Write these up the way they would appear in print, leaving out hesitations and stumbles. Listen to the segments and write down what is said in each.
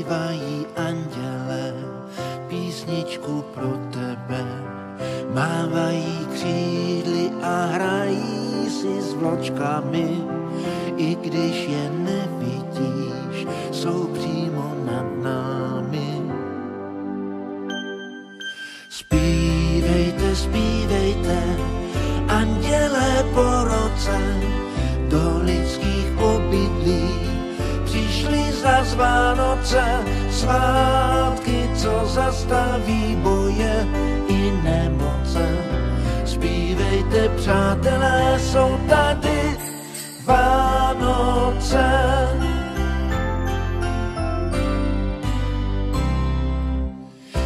zpívají anděle písničku pro tebe. Mávají křídly a hrají si s vločkami, i když je nevidíš, jsou přímo nad námi. Zpívejte, zpívejte, andělé po roce, do lidských obydlí přišli zas Vánoce, svátky, co zastaví boje i nemoce. Zpívejte, přátelé, jsou tady Vánoce.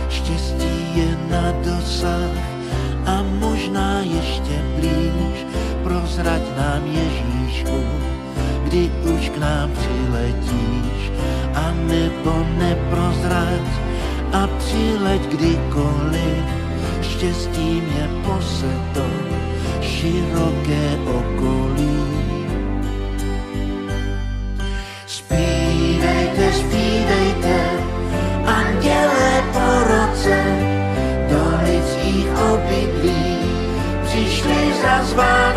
Štěstí je na dosah a možná ještě blíž, prozrať nám, Ježíšku, kdy už k nám přiletíš, a nebo neprozrať a přileď kdykoliv, štěstím je poseto široké okolí. Zpívejte, zpívejte, andělé po roce, do lidských obydlí přišli zas Vánoce.